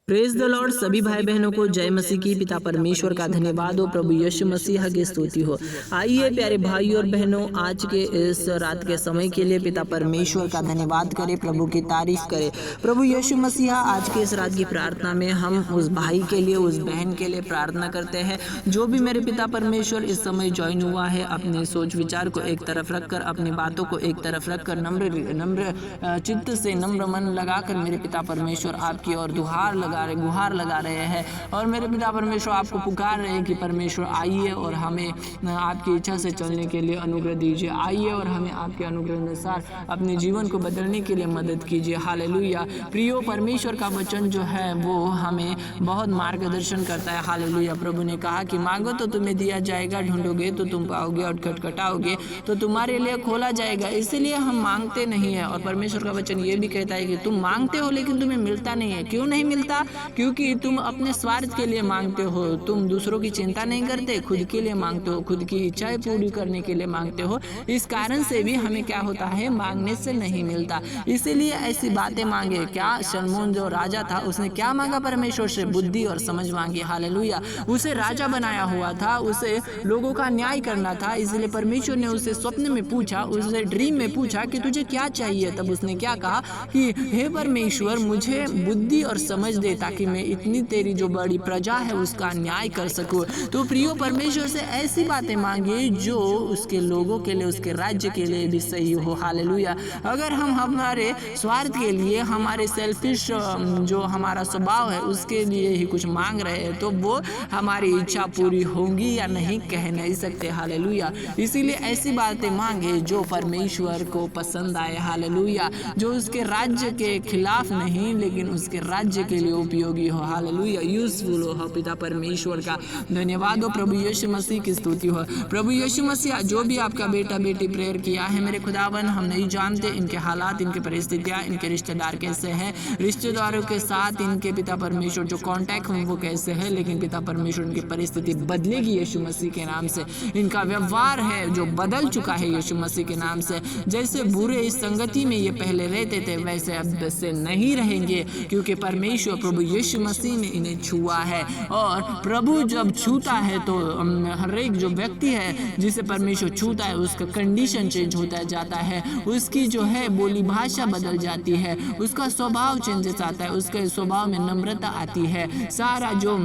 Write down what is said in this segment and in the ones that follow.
Praise the Lord. सभी भाई बहनों को जय मसीह की। पिता परमेश्वर का धन्यवाद हो, प्रभु यीशु मसीह की स्तुति हो। आइए प्यारे भाई और बहनों, आज के इस रात के समय के लिए पिता परमेश्वर का धन्यवाद करें, प्रभु की तारीफ करें। प्रभु यीशु मसीह, आज के इस रात की प्रार्थना में हम उस भाई के लिए, उस बहन के लिए प्रार्थना करते हैं जो भी मेरे पिता परमेश्वर इस समय ज्वाइन हुआ है। अपने सोच विचार को एक तरफ रखकर, अपनी बातों को एक तरफ रखकर, नम्र चित्त से, नम्र मन लगाकर मेरे पिता परमेश्वर आपकी ओर गुहार लगा रहे हैं। और मेरे पिता परमेश्वर आपको पुकार रहे हैं कि परमेश्वर आइए और हमें आपकी इच्छा से चलने के लिए अनुग्रह दीजिए। आइए और हमें आपके अनुग्रह अनुसार अपने जीवन को बदलने के लिए मदद कीजिए। हालेलुया। प्रियो, परमेश्वर का वचन जो है वो हमें बहुत मार्गदर्शन करता है। हालेलुया। प्रभु ने कहा कि मांगो तो तुम्हें दिया जाएगा, ढूंढोगे तो तुम पाओगे, और खटखटाओगे तो तुम्हारे लिए खोला जाएगा। इसीलिए हम मांगते नहीं है। और परमेश्वर का वचन ये भी कहता है कि तुम मांगते हो लेकिन तुम्हें मिलता नहीं है। क्यों नहीं मिलता? क्योंकि तुम अपने स्वार्थ के लिए मांगते हो। तुम दूसरों की चिंता नहीं करते, खुद के लिए मांगते हो, खुद की इच्छाएं पूरी करने के लिए मांगते हो। इस कारण से भी हमें क्या होता है, मांगने से नहीं मिलता। इसीलिए ऐसी बातें मांगे। क्या शलमोन जो राजा था, उसने क्या मांगा? परमेश्वर से बुद्धि और समझ मांगी। हालेलुया। उसे राजा बनाया हुआ था, उसे लोगों का न्याय करना था। इसलिए परमेश्वर ने उसे स्वप्न में पूछा, उसे ड्रीम में पूछा कि तुझे क्या चाहिए। तब उसने क्या कहा कि हे परमेश्वर, मुझे बुद्धि और समझ दे ताकि मैं इतनी तेरी जो बड़ी प्रजा है उसका न्याय कर सकूं। तो प्रियो, परमेश्वर से ऐसी बातें मांगे जो उसके लोगों के लिए, उसके राज्य के लिए भी सही हो। हालेलुया। अगर हम हमारे स्वार्थ के लिए, हमारे सेल्फिश जो हमारा स्वभाव है उसके लिए ही कुछ मांग रहे हैं तो वो हमारी इच्छा पूरी होगी या नहीं, कह नहीं सकते। हालेलुया। इसीलिए ऐसी बातें मांगे जो परमेश्वर को पसंद आए। हालेलुया। जो उसके राज्य के खिलाफ नहीं लेकिन उसके राज्य के लिए उपयोगी हो। हालेलुया। यूजफुल हो। पिता परमेश्वर का धन्यवाद हो, प्रभु यीशु मसीह की स्तुति हो। प्रभु यीशु मसीह, जो भी आपका बेटा बेटी प्रेयर किया है मेरे खुदावन, हम नहीं जानते इनके हालात, इनकी परिस्थितियां, इनके रिश्तेदार कैसे हैं, रिश्तेदारों के साथ इनके पिता परमेश्वर जो कांटेक्ट हो वो कैसे है, लेकिन पिता परमेश्वर इनकी परिस्थिति बदलेगी यीशु मसीह के नाम से। इनका व्यवहार है जो बदल चुका है यीशु मसीह के नाम से। जैसे बुरे इस संगति में ये पहले रहते थे वैसे अब से नहीं रहेंगे, क्योंकि परमेश्वर प्रभु यीशु मसीह ने इन्हें छुआ है। और प्रभु जब छूता है तो हर एक जो व्यक्ति है जिसे परमेश्वर छूता है उसका कंडीशन चेंज होता जाता है, उसकी जो है बोली भाषा बदल जाती है, उसका स्वभाव चेंजेस आता है, उसके स्वभाव में नम्रता आती है। सारा जो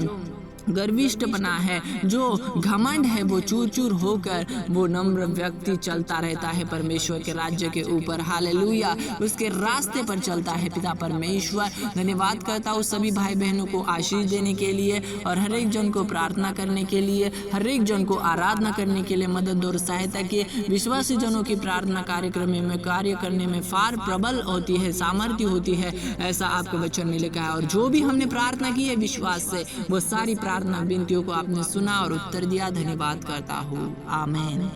गर्विष्ठ बना है, जो घमंड है, वो चूर चूर होकर वो नम्र व्यक्ति चलता रहता है परमेश्वर के राज्य के ऊपर। हालेलुया। उसके रास्ते पर चलता है। पिता परमेश्वर धन्यवाद करता हूँ सभी भाई बहनों को आशीष देने के लिए और हर एक जन को प्रार्थना करने के लिए, हर एक जन को आराधना करने के लिए मदद और सहायता के। विश्वासी जनों की प्रार्थना कार्यक्रम में कार्य करने में फार प्रबल होती है, सामर्थ्य होती है, ऐसा आपके वचन में लिखा है। और जो भी हमने प्रार्थना की है विश्वास से, वो सारी प्रार्थना विनतियों को आपने सुना और उत्तर दिया। धन्यवाद करता हूँ। आमीन।